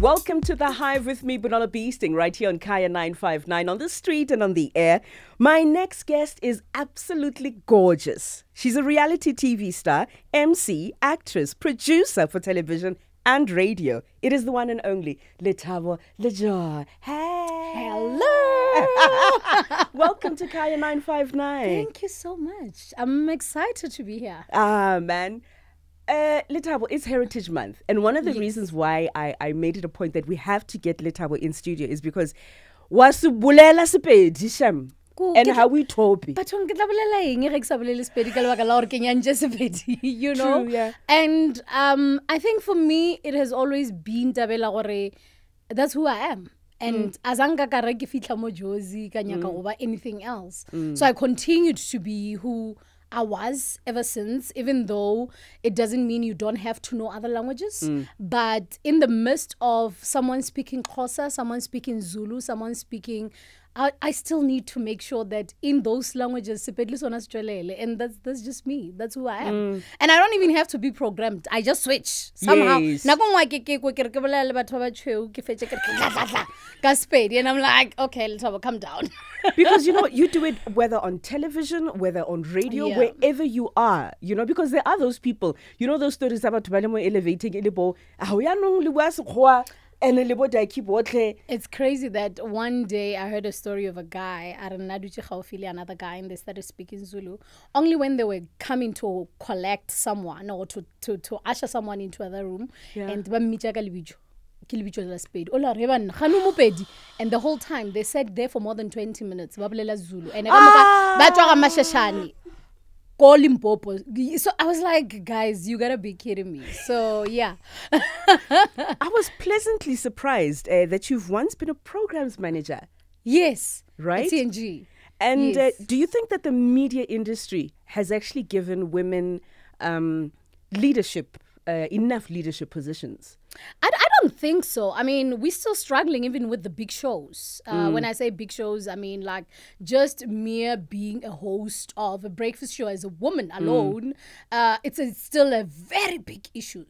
Welcome to The Hive with me, Bonola Beasting, right here on Kaya 959, on the street and on the air. My next guest is absolutely gorgeous. She's a reality TV star, MC, actress, producer for television and radio. It is the one and only Lethabo Lejoy. Hey! Hello! Welcome to Kaya 959. Thank you so much. I'm excited to be here. Man. Lethabo, it's Heritage Month, and one of the reasons why I made it a point that we have to get Lethabo in studio is because wasubulela Sepedi sham and how we topi. But you know. True, yeah. And I think for me it has always been tabela gore that's who I am. And azanga ka re ke fitla mo Jozi ka nyaka go ba anything else. So I continued to be who I was ever since, even though it doesn't mean you don't have to know other languages. But in the midst of someone speaking Xhosa, someone speaking Zulu, someone speaking, I still need to make sure that in those languages, and that's just me. That's who I am. And I don't even have to be programmed. I just switch somehow. Yes. And I'm like, okay, let's come down. Because, you know, you do it whether on television, whether on radio, wherever you are, you know, because there are those people, you know, those stories about elevating, it's crazy that one day I heard a story of a guy, another guy, and they started speaking Zulu. Only when they were coming to collect someone or to usher someone into another room, and and the whole time they sat there for more than 20 minutes. Zulu. And so I was like, guys, you gotta be kidding me. So yeah. I was pleasantly surprised that you've once been a programs manager. Yes. Right? At TNG. And Yes. do you think that the media industry has actually given women leadership, enough leadership positions? I don't think so. I mean, we're still struggling even with the big shows. When I say big shows, I mean like just mere being a host of a breakfast show as a woman alone. It's still a very big issue.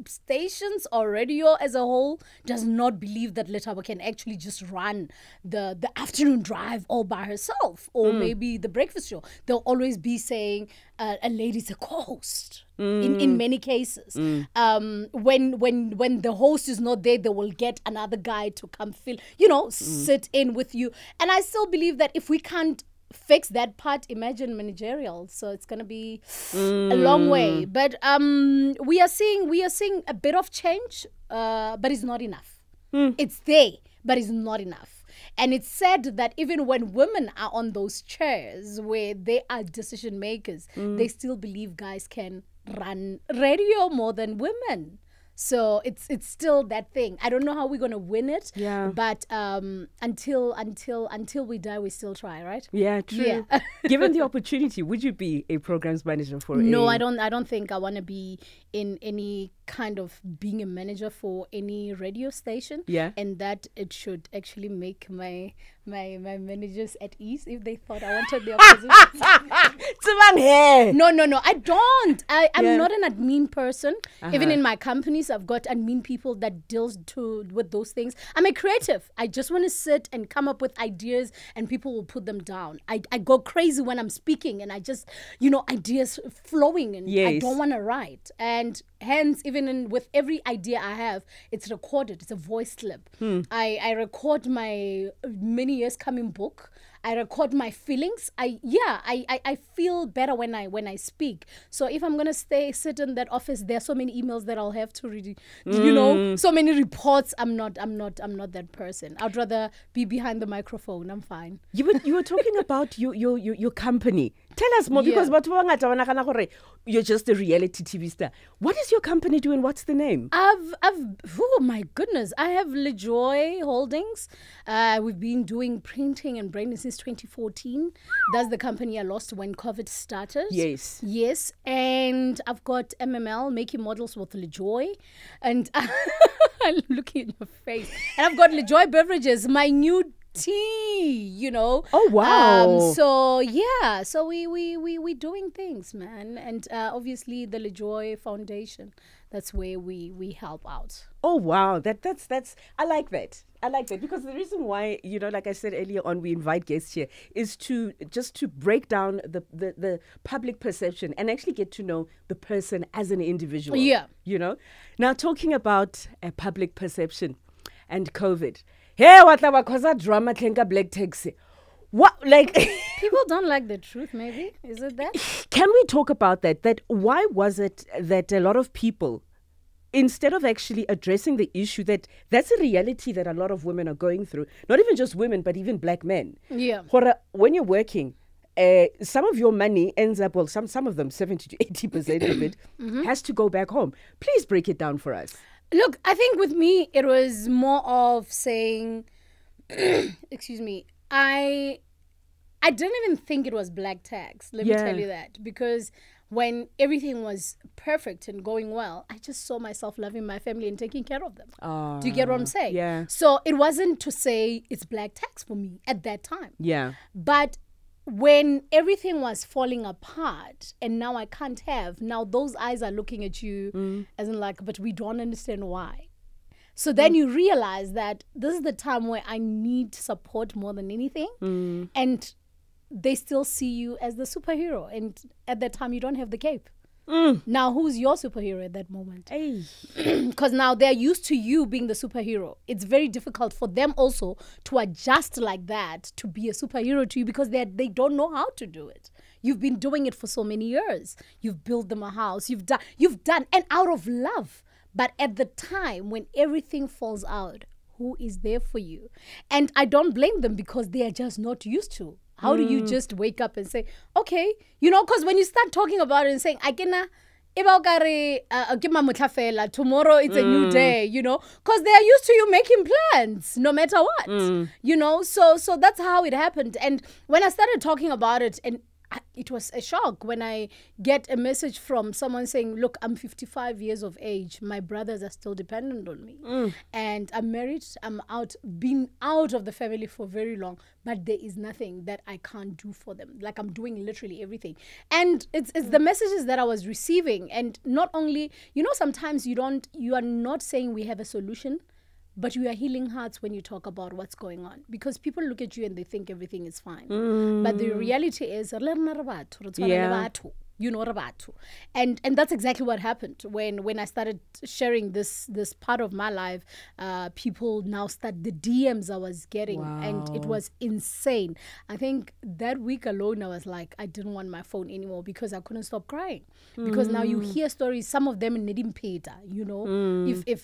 Stations or radio as a whole does not believe that Lethabo can actually just run the afternoon drive all by herself, or maybe the breakfast show. They'll always be saying a lady's a co-host. In many cases, when the host is not there, they will get another guy to come fill, sit in with you. And I still believe that if we can't fix that part, imagine managerial. So it's gonna be a long way. But we are seeing a bit of change, but it's not enough. It's there, but it's not enough. And it's said that even when women are on those chairs where they are decision makers, they still believe guys can run radio more than women. So it's still that thing. I don't know how we're gonna win it. Yeah. But until we die, we still try, right? Yeah, true. Yeah. Given the opportunity, would you be a programs manager for No, I don't think I want to be in any kind of being a manager for any radio station. Yeah. And that it should actually make my managers at ease if they thought I wanted the opposition. No, I don't. I'm not an admin person. Even in my companies, I've got admin people that deals with those things. I'm a creative. I just want to sit and come up with ideas, and people will put them down. I go crazy when I'm speaking, and I just, ideas flowing, and I don't want to write. And hence, even with every idea I have, it's recorded. It's a voice clip. I record my many years coming book. I record my feelings. I feel better when I speak. So if I'm gonna sit in that office, there are so many emails that I'll have to read. So many reports. I'm not that person. I'd rather be behind the microphone. I'm fine. You were talking about your company. Tell us more, because you're just a reality TV star. What does your company do, and what's the name? Oh my goodness, I have Lejoy Holdings. We've been doing printing and branding since 2014. That's the company I lost when COVID started. Yes. And I've got MML, making models with Lejoy, and I'm looking at your face. And I've got Lejoy Beverages, my new tea, Oh, wow. So yeah, so we doing things, man. And obviously the Lejoy Foundation, that's where we help out. Oh, wow. That's I like that. I like that because the reason why, like I said earlier on, we invite guests here is to break down the public perception and actually get to know the person as an individual. Yeah. Now, talking about public perception and COVID. Hey, what about drama tlenga black taxi? What, like people don't like the truth, maybe? Is it that? Can we talk about that? That why was it that a lot of people, instead of actually addressing the issue, that's a reality that a lot of women are going through, not even just women, but even black men. Yeah. When you're working, some of your money ends up, well, some of them, 70 to 80% of it, has to go back home. Please break it down for us. Look, I think with me, it was more of saying, excuse me, I didn't even think it was black tax. Let me tell you that. Because when everything was perfect and going well, I just saw myself loving my family and taking care of them. Do you get what I'm saying? Yeah. So it wasn't to say it's black tax for me at that time. Yeah. But when everything was falling apart and now I can't have, now those eyes are looking at you as in like, but we don't understand why. So then you realize that this is the time where I need support more than anything. And they still see you as the superhero. And at that time, you don't have the cape. Now, who's your superhero at that moment? Because now they're used to you being the superhero. It's very difficult for them also to adjust like that to be a superhero to you because they don't know how to do it. You've been doing it for so many years. You've built them a house. You've done, and out of love. But at the time when everything falls out, who is there for you? And I don't blame them because they are just not used to. How do you just wake up and say, okay, because when you start talking about it and saying, tomorrow it's a new day, because they are used to you making plans no matter what, so that's how it happened. And when I started talking about it, and it was a shock when I get a message from someone saying, look, I'm 55 years of age. My brothers are still dependent on me. And I'm married. I'm been out of the family for very long. But there is nothing that I can't do for them. Like I'm doing literally everything. And it's the messages that I was receiving. And not only, sometimes you are not saying we have a solution, but you are healing hearts when you talk about what's going on. Because people look at you and they think everything is fine. But the reality is, and that's exactly what happened. When I started sharing this part of my life, people now start the DMs I was getting. Wow. And it was insane. I think that week alone, I was like, I didn't want my phone anymore because I couldn't stop crying. Because now you hear stories, some of them in Nedimpeta,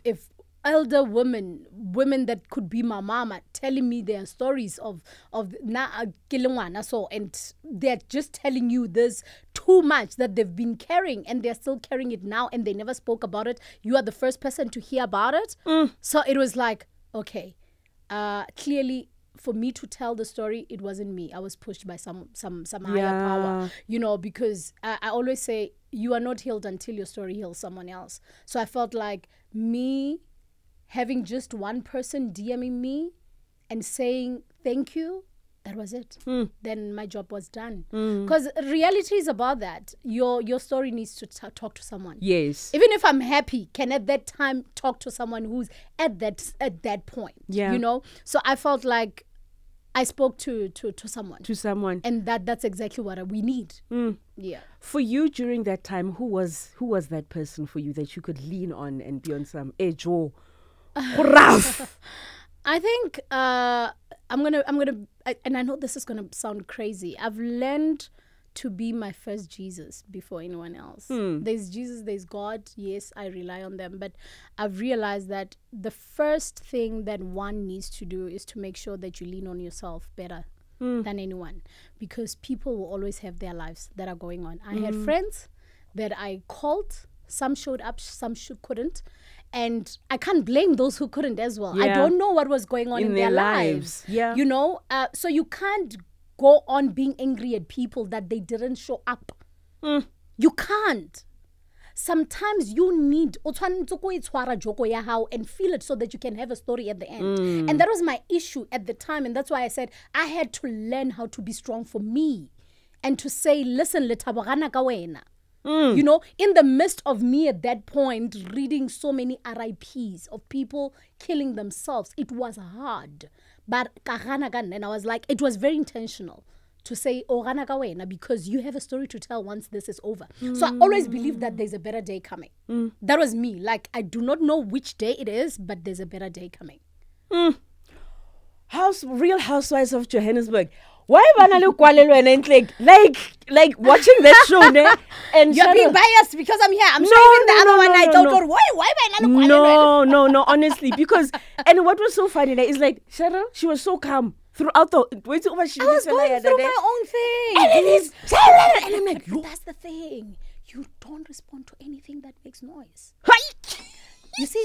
if elder women that could be my mama telling me their stories of so, and they're just telling you there's too much that they've been carrying and they're still carrying it now and they never spoke about it. You are the first person to hear about it. So it was like, okay, clearly for me to tell the story, it wasn't me. I was pushed by some higher power, because I always say you are not healed until your story heals someone else. So I felt like me having just one person DMing me and saying thank you, that was it. Then my job was done. Because reality is about that. Your story needs to talk to someone. Yes. Even if I'm happy, can at that time talk to someone who's at that point. Yeah. So I felt like I spoke to someone. To someone. And that's exactly what we need. Yeah. For you during that time, who was that person for you that you could lean on and be on some edge or rough? I think I'm gonna and I know this is gonna sound crazy. I've learned to be my first Jesus before anyone else. There's Jesus, there's God. Yes, I rely on them, but I've realized that the first thing that one needs to do is to make sure that you lean on yourself better than anyone, because people will always have their lives that are going on. I had friends that I called. Some showed up, some couldn't. And I can't blame those who couldn't as well. Yeah. I don't know what was going on in their lives. Yeah. So you can't go on being angry at people that they didn't show up. You can't. sometimes you need o tshwanetse go itshwara joko ya hao and feel it so that you can have a story at the end. And that was my issue at the time, and that's why I said I had to learn how to be strong for me and to say, listen, Lethabo gana ka wena. You know, in the midst of me at that point reading so many RIPs of people killing themselves, it was hard. But and I was like, it was very intentional to say, oh, gana ka wena, because you have a story to tell once this is over. So I always believe that there's a better day coming. That was me. Like, I do not know which day it is, but there's a better day coming. Real Housewives of Johannesburg. Why bana le kwalelo and like watching that show ne? And you're being biased because I'm here. I'm sure even the other one I don't know why no, honestly, because and what was so funny is like Cherryl, she was so calm throughout the wait over she I was going through my own thing. And it is Cherryl, and I'm like, but that's the thing. You don't respond to anything that makes noise. You see,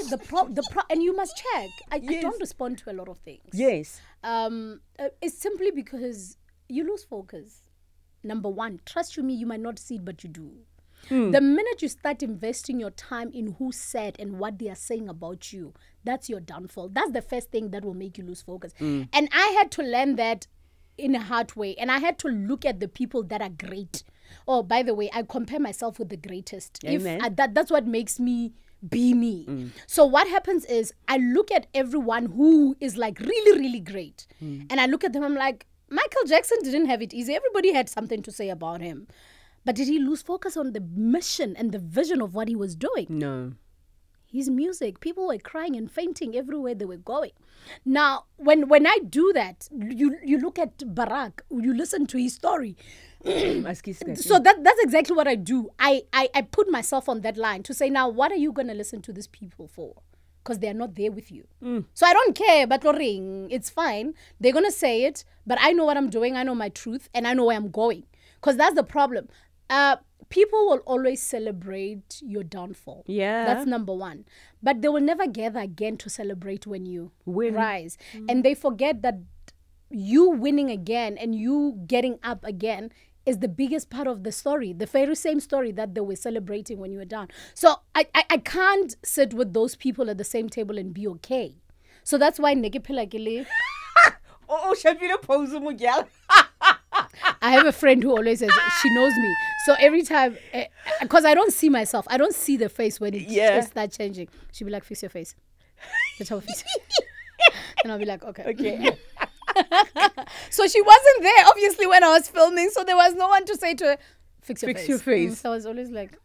and you must check. I don't respond to a lot of things. Yes. It's simply because you lose focus. Number one, trust you me, you might not see it, but you do. The minute you start investing your time in who said and what they are saying about you, that's your downfall. That's the first thing that will make you lose focus. And I had to learn that in a hard way. And I had to look at the people that are great. Oh, by the way, I compare myself with the greatest. Amen. That's what makes me be me. So what happens is I look at everyone who is like really, really great. And I look at them, I'm like, Michael Jackson didn't have it easy. Everybody had something to say about him. But did he lose focus on the mission and the vision of what he was doing? No. His music, people were crying and fainting everywhere they were going. Now, when I do that, you look at Barack, you listen to his story. So that's exactly what I do. I put myself on that line to say, now, what are you going to listen to these people for? Because they're not there with you. So I don't care, but ring, it's fine. They're going to say it, but I know what I'm doing. I know my truth, and I know where I'm going. Because that's the problem. People will always celebrate your downfall. Yeah. That's number one. But they will never gather again to celebrate when you rise. And they forget that you winning again and you getting up again is the biggest part of the story, the very same story that they were celebrating when you were down. So I can't sit with those people at the same table and be okay. So that's why Mojapelo. I have a friend who always says, she knows me. So every time, because I don't see myself, I don't see the face when it starts changing. She'll be like, fix your face. That's how I fix it. And I'll be like, okay. So she wasn't there, obviously, when I was filming. So there was no one to say to her, fix your face. So I was always like...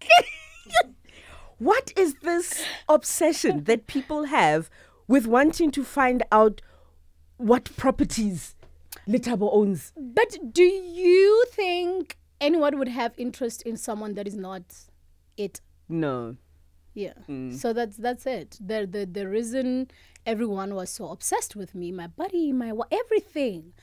What is this obsession that people have with wanting to find out what properties Lethabo owns? But do you think anyone would have interest in someone that is not it? No. Yeah. So that's it. The reason everyone was so obsessed with me, my body, everything,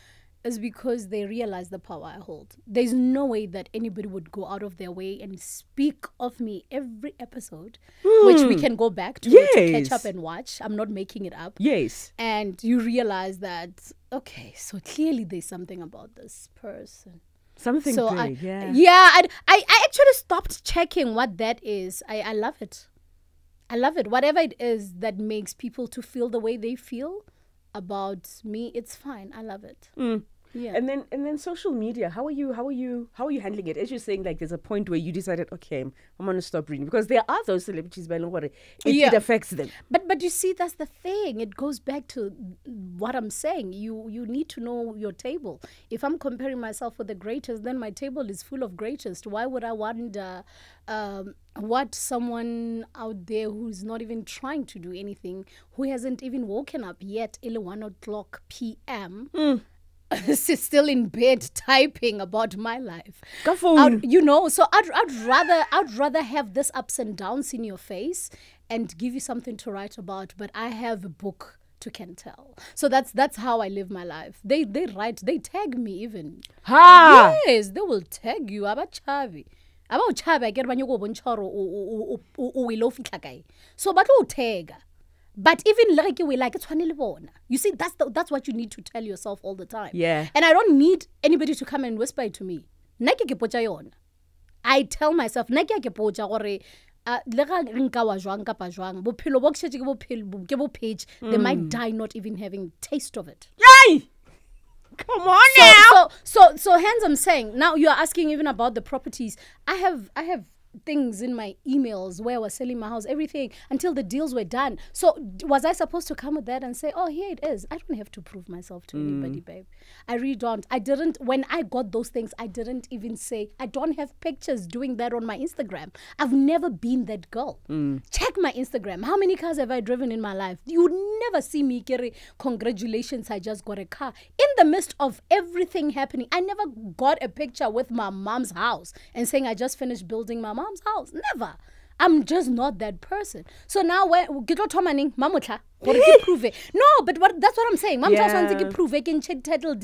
is because they realize the power I hold. There's no way that anybody would go out of their way and speak of me every episode, which we can go back to catch up and watch. I'm not making it up. Yes. And you realize that, okay, so clearly there's something about this person. Something so big, I actually stopped checking what that is. I love it. I love it. Whatever it is that makes people to feel the way they feel about me, it's fine. I love it. Yeah. And then social media, how are you handling it? As you're saying, like there's a point where you decided, okay, I'm gonna stop reading, because there are those celebrities, but it affects them. But you see, that's the thing. It goes back to what I'm saying. You need to know your table. If I'm comparing myself with the greatest, then my table is full of greatest. Why would I wonder what someone out there who's not even trying to do anything, who hasn't even woken up yet, 1:00 p.m. is still in bed typing about my life. So I'd rather have this ups and downs in your face and give you something to write about, but I have a book to can tell. So that's how I live my life. They write, they tag me even. Yes, they will tag you. So but tag. But even like you like it's funny. You see, that's what you need to tell yourself all the time. Yeah. And I don't need anybody to come and whisper it to me. I tell myself, le ga nka wa jwang kapa jwang bophelo bo kshetse ke bo page they might die not even having taste of it. Yay! Come on now. So hence I'm saying now you are asking even about the properties. I have things in my emails where I was selling my house, everything until the deals were done. So was I supposed to come with that and say, oh, here it is? I don't have to prove myself to anybody, babe. I really don't. I didn't. When I got those things, I didn't even say, I don't have pictures doing that on my Instagram. I've never been that girl. Check my Instagram. How many cars have I driven in my life? You would never see me carry, congratulations, I just got a car. In the midst of everything happening, I never got a picture with my mom's house and saying, I just finished building my mom's house. Never. I'm just not that person. So now when get what Tomaning, Mamutla, what prove it? No, but that's what I'm saying. Mam just wants to prove it can title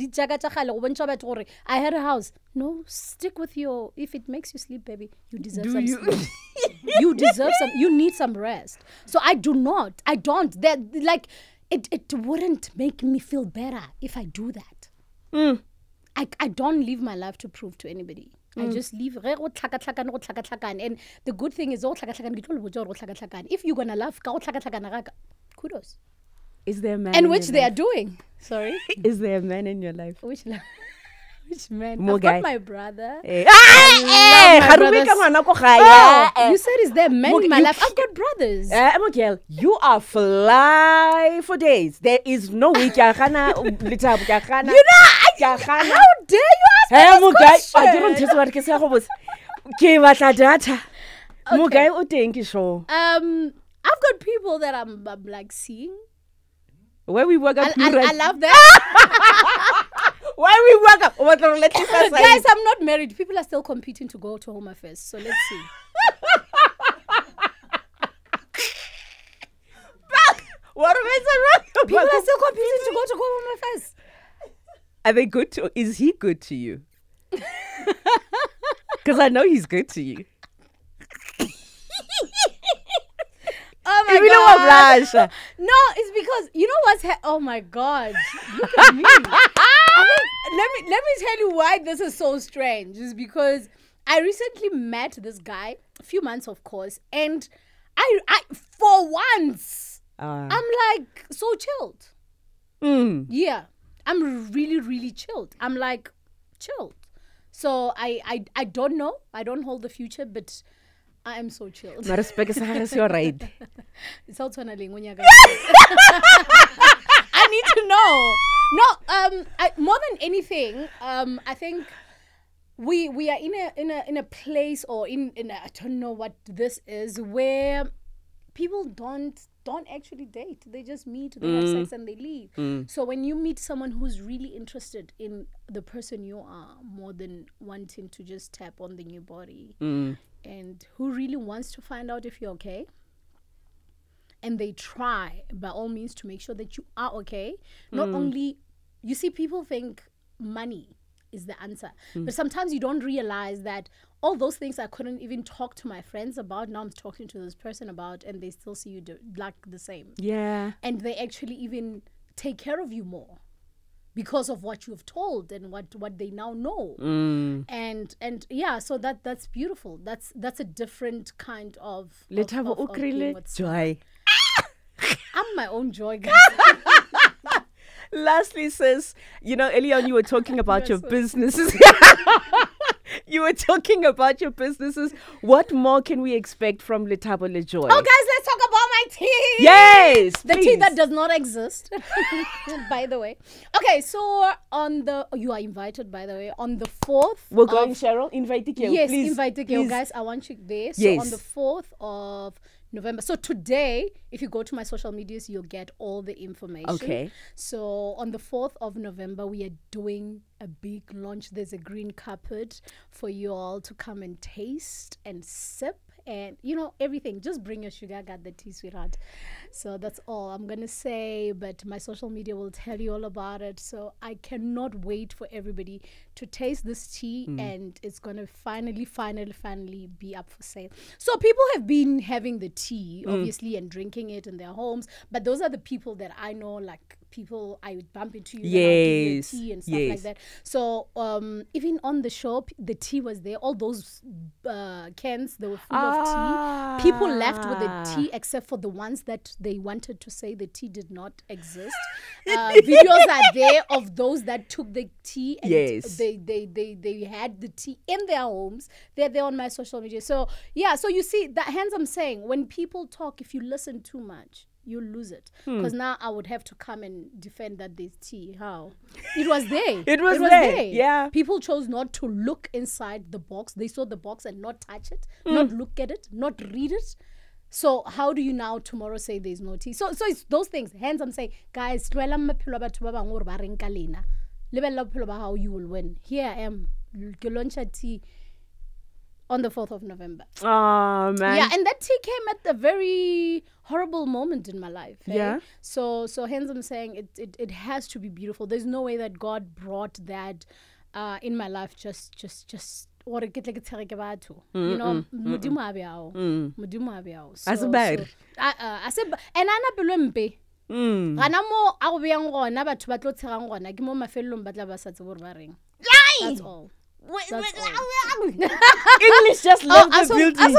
I had a house. No, stick with your if it makes you sleep, baby. You deserve some sleep. You deserve some you need some rest. So I don't. That like it wouldn't make me feel better if I do that. I don't live my life to prove to anybody. I just leave. And the good thing is, if you're gonna laugh, kudos. Is there a man? And which they are doing. Sorry. Is there a man in your life? Which man? More I've guy. got my brother. You said is there a man in my life? I've got brothers. Mojapelo, you are fly for days. There is no way. You know, how dare you ask me this question? I didn't tell what I was. Give us a data. I've got people that I'm like seeing. Where we work up. I love that. Why we work up? Guys, I'm not married. People are still competing to go to Home Affairs. So let's see. What am I wrong? People are still competing to go to Home Affairs. Are they good to? Is he good to you? Because I know he's good to you. Oh my God. No, it's because you know what's oh my God. Look at me. Let me tell you why this is so strange. Is because I recently met this guy, a few months of course, and I for once I'm like so chilled. Yeah. I'm really, really chilled. I'm like chilled. So I don't know. I don't hold the future, but I am so chilled. My respect is your right. It's all tunneling when you're I need to know. No, more than anything, I think we are in a place or in I don't know what this is where people don't actually date. They just meet, they have sex, and they leave. So when you meet someone who's really interested in the person you are, more than wanting to just tap on the new body, and who really wants to find out if you're okay, and they try by all means to make sure that you are okay. Not only, you see, people think money is the answer, but sometimes you don't realize that all those things I couldn't even talk to my friends about, now I'm talking to this person about, and they still see you like the same. Yeah. And they actually even take care of you more because of what you've told and what they now know. And yeah, so that's beautiful. That's a different kind of Lethabo Lejoy. I'm my own joy, guys. Lastly, sis, you know, earlier on you were talking about your businesses. You were talking about your businesses. What more can we expect from Lethabo Lejoy? Oh, guys, let's talk about my tea. Yes, the tea that does not exist, by the way. Okay, so on the you are invited, by the way, on the 4th. We're going, Cherryl. Invite the girl. Yes, please, invite the girl, guys. I want you there. So on the 4th of November. So today, if you go to my social medias, you'll get all the information. Okay. So on the 4th of November, we are doing a big launch. There's a green carpet for you all to come and taste and sip and, you know, everything. Just bring your sugar, got the tea, sweetheart. So that's all I'm going to say. But my social media will tell you all about it. So I cannot wait for everybody to taste this tea. And it's going to finally be up for sale. So people have been having the tea, obviously, and drinking it in their homes. But those are the people that I know, like people, I would bump into you, and I'll give you a tea and stuff like Yes. that. So even on the show, the tea was there. All those cans, they were full of tea. People left with the tea, except for the ones that they wanted to say the tea did not exist. Videos are there of those that took the tea and Yes. they had the tea in their homes. They're there on my social media. So yeah, so you see that, hence I'm saying, when people talk, if you listen too much, you lose it. Because now I would have to come and defend that there's tea. How? It was there. It was there. Yeah. People chose not to look inside the box. They saw the box and not touch it, not look at it, not read it. So how do you now tomorrow say there's no tea? So it's those things. Hence I'm saying, guys, how you will win. Here I am. Ke launch a tea on the 4th of November. Oh, man. Yeah, and that tea came at a very horrible moment in my life. Yeah. So hence I'm saying it has to be beautiful. There's no way that God brought that in my life just or you know, Modimo a be ao. Modimo a be ao. As a bear. And ana pelo mpe. Gana mo a go beang gona batho ba tlo tshegang gona ke mo mafelong ba tla ba sa tse bore ba reng. That's all. English just left the building.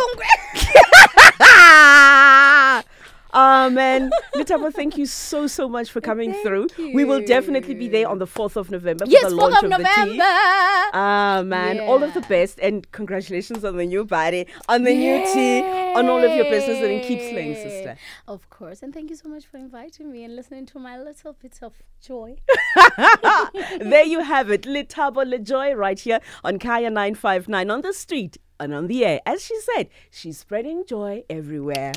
Oh, man. Lethabo, thank you so much for coming through. We will definitely be there on the 4th of November for the launch of the tea. Ah, man. All of the best. And congratulations on the new body, on the new tea, on all of your business, and keep slaying, sister. Of course. And thank you so much for inviting me and listening to my little bits of joy. There you have it. Lethabo Lejoy right here on Kaya 959 on the street and on the air. As she said, she's spreading joy everywhere.